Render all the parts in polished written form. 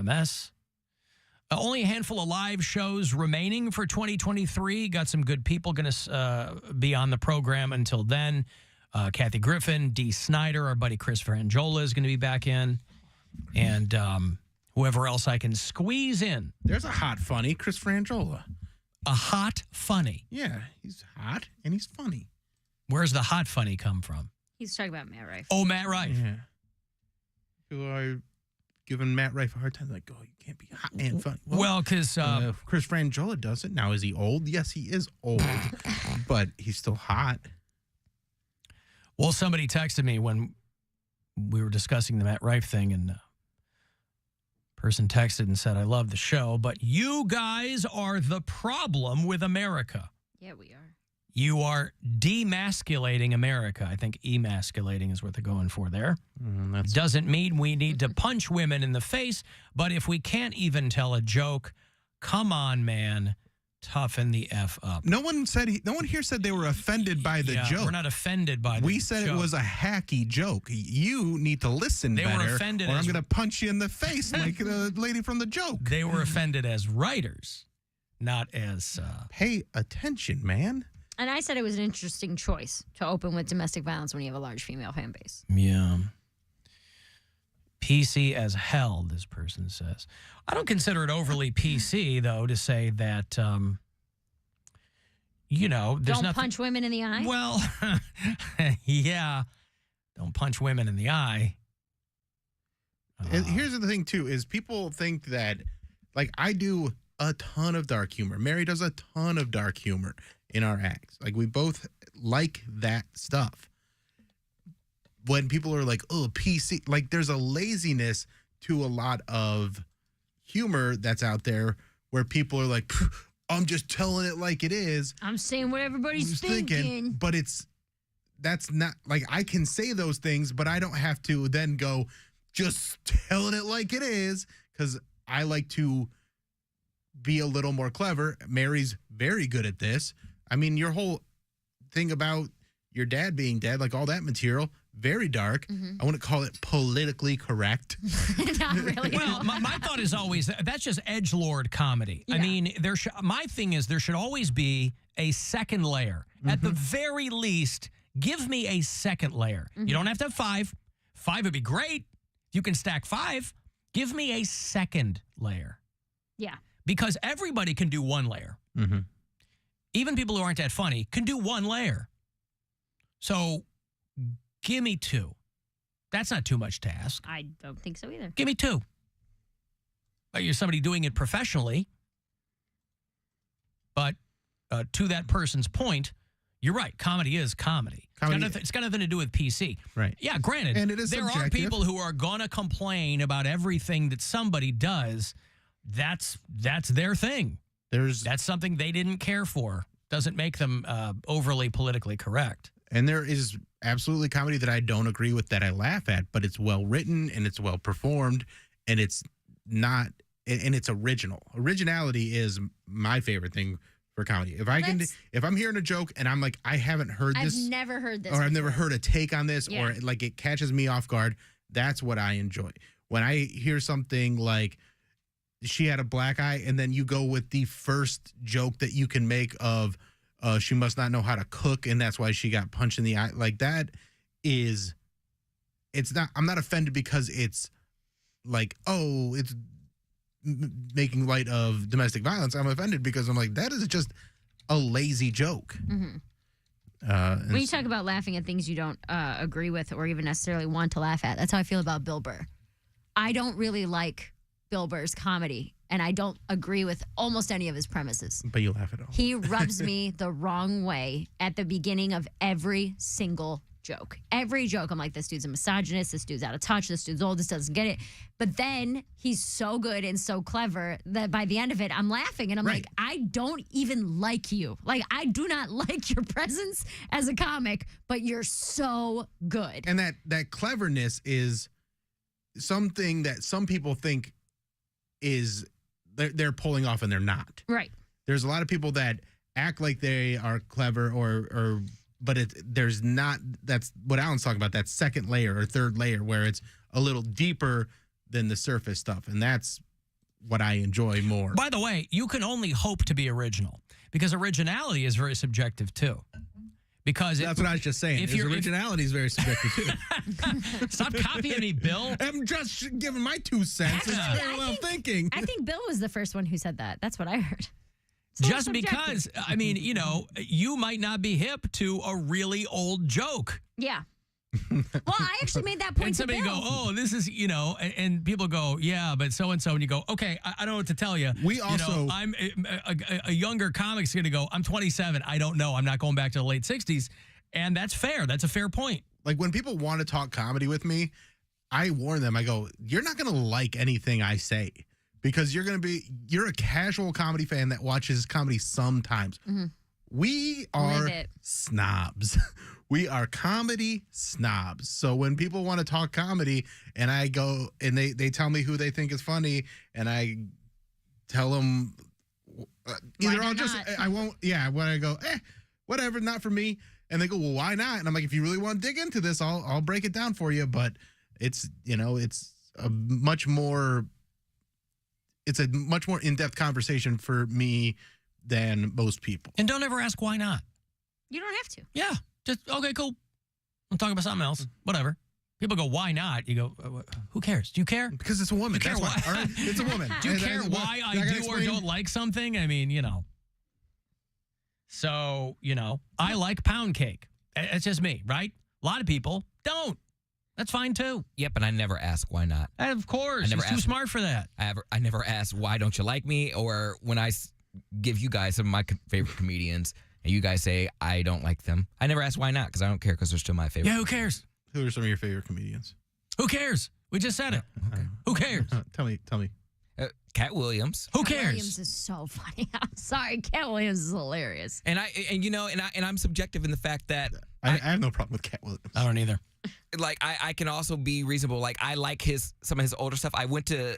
WMMS. Only a handful of live shows remaining for 2023. Got some good people going to be on the program until then. Kathy Griffin, Dee Snider, our buddy Chris Frangiola is going to be back in. And whoever else I can squeeze in. There's a hot funny, Chris Frangiola. A hot funny? Yeah, he's hot and he's funny. Where's the hot funny come from? He's talking about Matt Rife. Oh, Matt Rife. Yeah. People are giving Matt Rife a hard time. Like, oh, you can't be hot and funny. Well, because Chris Frangiola does it. Now, is he old? Yes, he is old, but he's still hot. Well, somebody texted me when we were discussing the Matt Rife thing, and person texted and said, I love the show, but you guys are the problem with America. Yeah, we are. You are demasculating America. I think emasculating is what they're going for there. Doesn't mean we need to punch women in the face, but if we can't even tell a joke, come on, man, toughen the F up. No one here said they were offended by the joke. We're not offended by the joke. We said it was a hacky joke. You need to listen better, were offended, or I'm going to punch you in the face like the lady from the joke. They were offended as writers, not as... Pay attention, man. And I said it was an interesting choice to open with domestic violence when you have a large female fan base. Yeah. PC as hell, this person says. I don't consider it overly PC, though, to say that, there's Don't nothing... punch women in the eye? Well, yeah. Don't punch women in the eye. And here's the thing, too, is people think that, like, I do a ton of dark humor. Mary does a ton of dark humor in our acts. Like, we both like that stuff. When people are like, oh, PC, like, there's a laziness to a lot of humor that's out there where people are like, I'm just telling it like it is. I'm saying what everybody's thinking. But that's not, like, I can say those things, but I don't have to then go just telling it like it is, because I like to be a little more clever. Mary's very good at this. I mean, your whole thing about your dad being dead, like all that material, very dark. Mm-hmm. I wouldn't call it politically correct. Not really. Well, my thought is always that's just edgelord comedy. Yeah. I mean, my thing is there should always be a second layer. Mm-hmm. At the very least, give me a second layer. Mm-hmm. You don't have to have 5. 5 would be great. You can stack 5. Give me a second layer. Yeah. Because everybody can do one layer. Mm-hmm. Even people who aren't that funny can do one layer. So give me 2. That's not too much to ask. I don't think so either. Give me 2. You're somebody doing it professionally. But to that person's point, you're right. Comedy is comedy. It's got nothing to do with PC. Right. Yeah, granted. And it is there subjective. are people who are going to complain about everything that somebody does. That's their thing. That's something they didn't care for. Doesn't make them overly politically correct. And there is absolutely comedy that I don't agree with that I laugh at, but it's well written and it's well performed and it's not, and it's original. Originality is my favorite thing for comedy. If I'm hearing a joke and I'm like, I haven't heard this. I've never heard this. Or I've never heard a take on this, Yeah. or like it catches me off guard. That's what I enjoy. When I hear something like she had a black eye and then you go with the first joke that you can make of, she must not know how to cook, and that's why she got punched in the eye. Like, that is, I'm not offended because it's like, oh, it's making light of domestic violence. I'm offended because I'm like, that is just a lazy joke. Mm-hmm. When you talk about laughing at things you don't agree with or even necessarily want to laugh at, that's how I feel about Bill Burr. I don't really like Bill Burr's comedy, and I don't agree with almost any of his premises. But you laugh at all. He rubs me the wrong way at the beginning of every single joke. Every joke, I'm like, this dude's a misogynist, this dude's out of touch, this dude's old, this doesn't get it. But then he's so good and so clever that by the end of it, I'm laughing, and I'm like, I don't even like you. Like, I do not like your presence as a comic, but you're so good. And that cleverness is something that some people think is they're pulling off and they're not. Right. There's a lot of people that act like they are clever but there's not. That's what Alan's talking about, that second layer or third layer where it's a little deeper than the surface stuff. And that's what I enjoy more. By the way, you can only hope to be original because originality is very subjective too. Because That's what I was just saying. Originality is very subjective too. Stop copying me, Bill. I'm just giving my 2 cents. It's parallel thinking. I think Bill was the first one who said that. That's what I heard. Just because, I mean, you know, you might not be hip to a really old joke. Yeah. Well, I actually made that point And somebody to Bill. go, oh, this is, you know, and people go, yeah, but so-and-so. And you go, okay, I don't know what to tell you. We You also- know, I'm a younger comic's going to go, I'm 27. I don't know. I'm not going back to the late 60s. And that's fair. That's a fair point. Like when people want to talk comedy with me, I warn them. I go, you're not going to like anything I say because you're a casual comedy fan that watches comedy sometimes. Mm-hmm. We are Live it. snobs. We are comedy snobs. So when people want to talk comedy and I go and they tell me who they think is funny and I tell them either I'll just, not? I won't, yeah, when I go, whatever, not for me. And they go, well, why not? And I'm like, if you really want to dig into this, I'll break it down for you. But it's, you know, it's a much more in-depth conversation for me than most people. And don't ever ask why not. You don't have to. Yeah. Just, okay, cool. I'm talking about something else. Whatever. People go, why not? You go, who cares? Do you care? Because it's a woman. Do you care That's why. why? All right? It's a woman. Do you And care I- why I gotta do or explain- don't like something? I mean, you know. So, you know, I like pound cake. It's just me, right? A lot of people don't. That's fine too. Yep, and I never ask why not. Of course. I never He's too asked- smart for that. I never ask why don't you like me, or when I give you guys some of my favorite comedians and you guys say I don't like them, I never ask why not because I don't care because they're still my favorite. Yeah, who cares? Who are some of your favorite comedians? Who cares? We just said it. Who cares? Tell me. Katt Williams. Who Katt cares? Williams is so funny. I'm sorry. Katt Williams is hilarious. And I'm subjective in the fact that I have no problem with Katt Williams. I don't either. like I can also be reasonable. Like I like some of his older stuff. I went to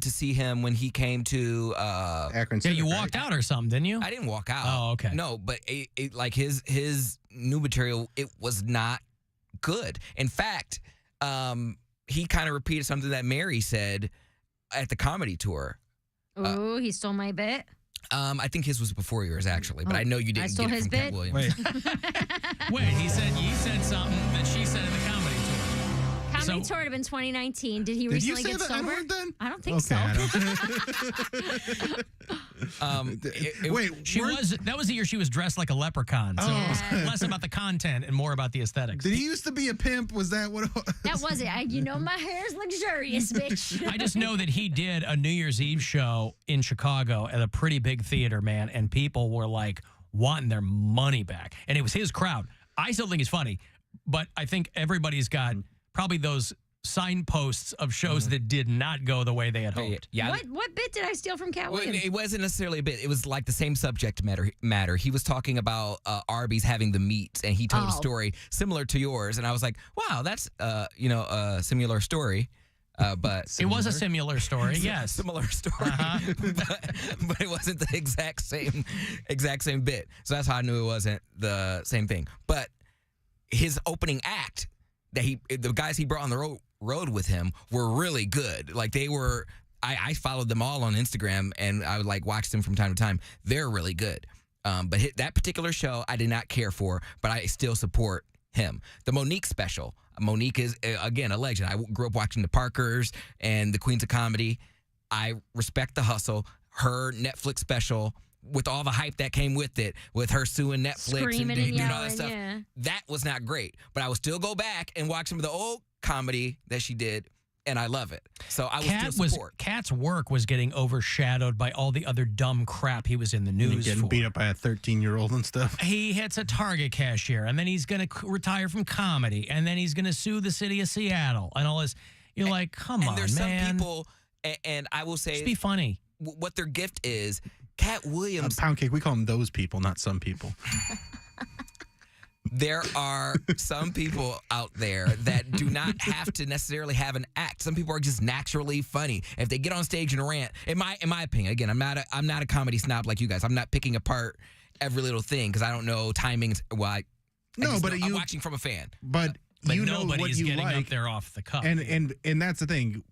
see him when he came to Akron Yeah, Civic, you right? walked out or something, didn't you? I didn't walk out. Oh, okay. No, but it like his new material, it was not good. In fact, he kind of repeated something that Mary said at the comedy tour. Ooh, he stole my bit. I think his was before yours actually, but I know you didn't stole get it his from Katt bit? Williams. Wait, Wait, he said something that she said in the comedy tour. Comedy So- tour have been 2019. Did he did you recently say get the sober? N-word then? I don't think Okay, so. I don't. Wait, She that was the year she was dressed like a leprechaun. So it was Yeah. less about the content and more about the aesthetics. Did he used to be a pimp? Was that what it was? That was it. You know my hair's luxurious, bitch. I just know that he did a New Year's Eve show in Chicago at a pretty big theater, man, and people were like wanting their money back. And it was his crowd. I still think he's funny, but I think everybody's got probably those signposts of shows that did not go the way they had hoped. Yeah. What bit did I steal from Katt Well, Williams? it wasn't necessarily a bit. It was like the same subject matter. He was talking about Arby's having the meats, and he told a story similar to yours. And I was like, wow, that's a similar story. But It was a similar story, yes. similar story, but it wasn't the exact same bit. So that's how I knew it wasn't the same thing. But his opening act, the guys he brought on the road with him were really good. Like they were. I followed them all on Instagram, and I would like watch them from time to time. They're really good. But that particular show, I did not care for, but I still support him. The Monique special. Monique is, again, a legend. I grew up watching the Parkers and the Queens of Comedy. I respect the hustle. Her Netflix special, with all the hype that came with it, with her suing Netflix Screaming and and doing all yelling, that stuff, yeah. that was not great. But I would still go back and watch some of the old comedy that she did, and I love it. So I would still support. Katt's work was getting overshadowed by all the other dumb crap he was in the news Getting for. beat up by a 13-year-old and stuff. He hits a Target cashier, and then he's going to retire from comedy, and then he's going to sue the city of Seattle, and all this. You're like, come on, And there's man. some people, and I will say Just be funny. what their gift is. Katt Williams, Poundcake, we call them those people, not some people. there are some people out there that do not have to necessarily have an act. Some people are just naturally funny. If they get on stage and rant, in my opinion, again, I'm not a comedy snob like you guys. I'm not picking apart every little thing because I don't know timings. Well, I'm watching from a fan. But But you know what nobody's you getting like, up there off the cuff. and that's the thing.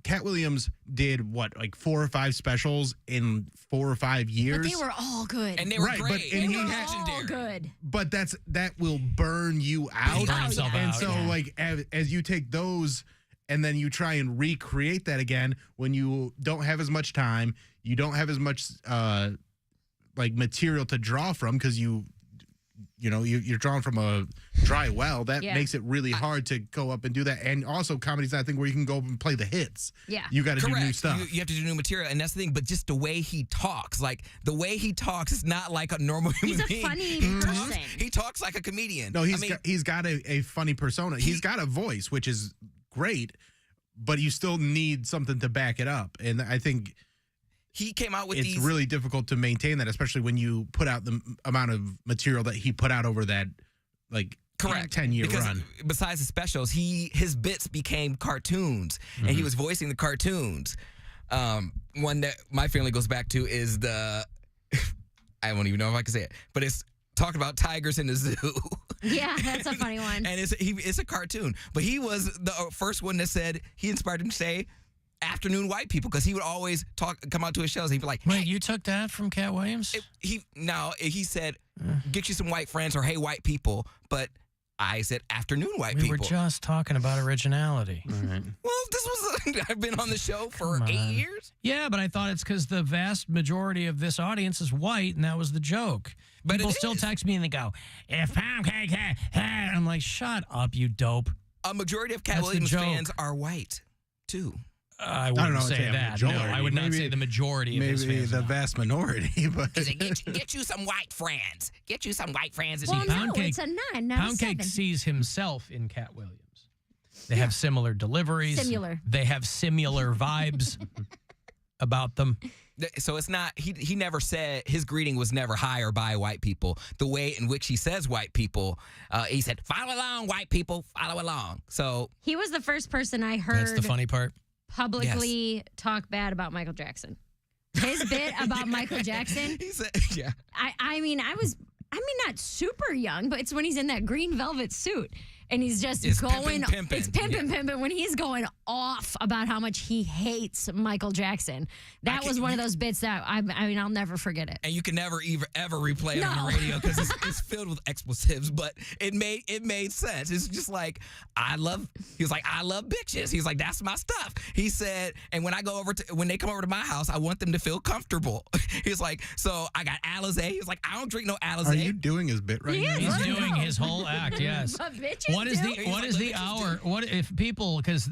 Katt Williams did what, like 4 or 5 specials in 4 or 5 years. But they were all good. And they were Right, but- great. and they he were had- all legendary. good. But that will burn you out. burn himself and out, so yeah. like as you take those and then you try and recreate that again when you don't have as much time, you don't have as much like material to draw from because you're drawn from a dry well. That Yeah. makes it really hard to go up and do that. And also, comedy's not a thing where you can go up and play the hits. Yeah. You got to do Correct. new stuff. You have to do new material, and that's the thing. But just the way he talks, like the way he talks, is not like a normal human He's a being. funny He talks- person. He talks like a comedian. No, I mean, he's got a funny persona. He's got a voice, which is great, but you still need something to back it up. And I think he came out with it's these. really difficult to maintain that, especially when you put out the amount of material that he put out over that like Correct. 10-year because run. Besides the specials, his bits became cartoons, and he was voicing the cartoons. One that my family goes back to is the I don't even know if I can say it, but it's talking about tigers in the zoo. Yeah, that's a funny one. And it's a cartoon, but he was the first one that said he inspired him to say afternoon white people because he would always come out to his shows. He'd be like, Wait, you took that from Katt Williams? he said, get you some white friends or hey white people, but I said afternoon white We people. were just talking about originality. Well, this was I've been on the show for Come 8 on. years. Yeah, but I thought it's because the vast majority of this audience is white, and that was the joke. But People it still is. text me and they go, "If Poundcake," and I'm like, "Shut up, you dope." A majority of Katt That's the Williams joke. fans are white too. I wouldn't know, say say a that. No, majority. I would not Maybe- say the majority of his Maybe fans. the no. vast minority, but He said, get you some white friends. Get you some white friends. Well, no, Poundcake- it's a 9, not a Poundcake 7. sees himself in Katt Williams. They have similar deliveries. Similar. They have similar vibes about them. So it's not, he never said, his greeting was never hi or bye white people. The way in which he says white people, he said, follow along, white people, follow along. So He was the first person I That's the heard funny part. publicly talk bad about Michael Jackson. His bit about Michael Jackson, he said, yeah. I mean, not super young, but it's when he's in that green velvet suit and he's just It's going, pimpin', it's pimpin', when he's going off about how much he hates Michael Jackson. That was one of those bits that I mean, I'll never forget it. And you can never ever replay it on No. the radio because it's filled with expletives. But it made sense. It's just like he was like, I love bitches. He's like, that's my stuff. He said, and when they come over to my house, I want them to feel comfortable. He's like, so I got Alizé. He's like, I don't drink no Alizé. are you doing his bit right He now? is. He's Let him doing go. his whole act, yes. But bitches What is do. the what He's is like, the "Let bitches hour? What if people because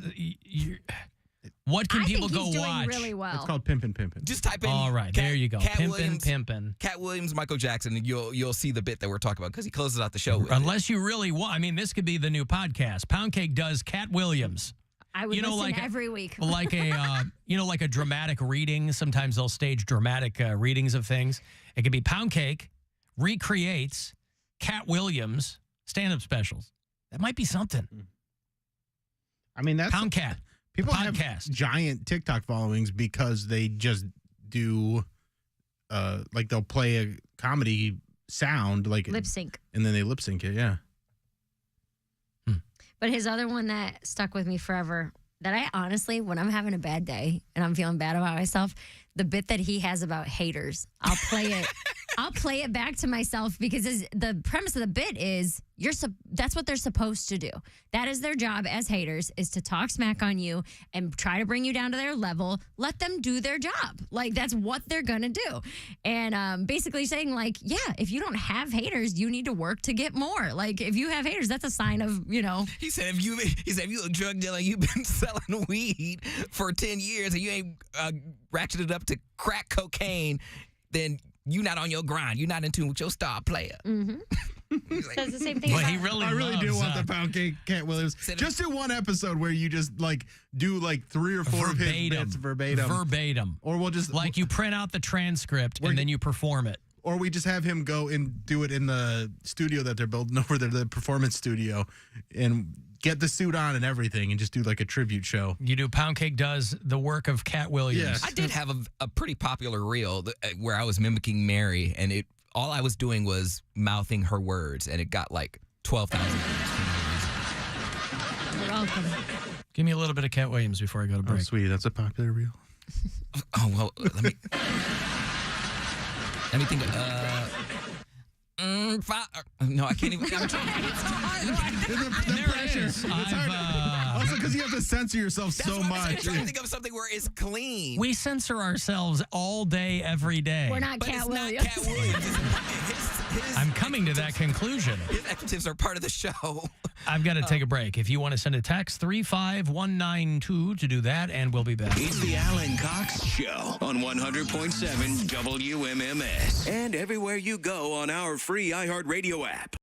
what can I people think go he's doing watch? really well. It's called Pimpin' Pimpin'. Just type in. All right, there you go. Katt Pimpin', Williams, pimpin'. Katt Williams, Michael Jackson, and you'll see the bit that we're talking about because he closes out the show with it. Unless you really want, I mean, this could be the new podcast. Poundcake does Katt Williams, I would listen like every week. like a like a dramatic reading. Sometimes they'll stage dramatic readings of things. It could be Poundcake recreates Katt Williams stand-up specials. That might be something. I mean, that's Pound Cat. people have podcast. giant TikTok followings because they just do like they'll play a comedy sound like Lip sync. and then they lip sync it. Yeah. But his other one that stuck with me forever, that I honestly, when I'm having a bad day and I'm feeling bad about myself, the bit that he has about haters, I'll play it. I'll play it back to myself because the premise of the bit is that's what they're supposed to do. That is their job as haters, is to talk smack on you and try to bring you down to their level. Let them do their job. Like, that's what they're going to do. And basically saying, like, yeah, if you don't have haters, you need to work to get more. Like, if you have haters, that's a sign of, He said, if you a drug dealer, you've been selling weed for 10 years and you ain't ratcheted up to crack cocaine, then you not on your grind. You're not in tune with your star player. Mm-hmm. He's like, Says the same thing. But about, he really I really do loves, want the Poundcake Katt Williams. Said- Just do one episode where you just like do like 3 or 4 of his bits verbatim. Verbatim. Or we'll just Like you print out the transcript and then you perform it. or we just have him go and do it in the studio that they're building over there, the performance studio, and get the suit on and everything and just do like a tribute show. You do Poundcake does the work of Katt Williams. Yes. I did have a pretty popular reel where I was mimicking Mary, and all I was doing was mouthing her words, and it got like 12,000 views. You're welcome. Give me a little bit of Katt Williams before I go to Oh, break. sweet. That's a popular reel. Oh well, let me think. No, I can't even. I'm trying. It's so hard. There it is. Also, because you have to censor yourself That's so what I'm much. trying to think of something where it's clean. We censor ourselves all day, every day. We're not but Katt it's Williams. not Katt Williams. His I'm coming to that conclusion. His expletives are part of the show. I've got to take a break. If you want to send a text, 35192 to do that, and we'll be back. It's the Alan Cox Show on 100.7 WMMS and everywhere you go on our free iHeartRadio app.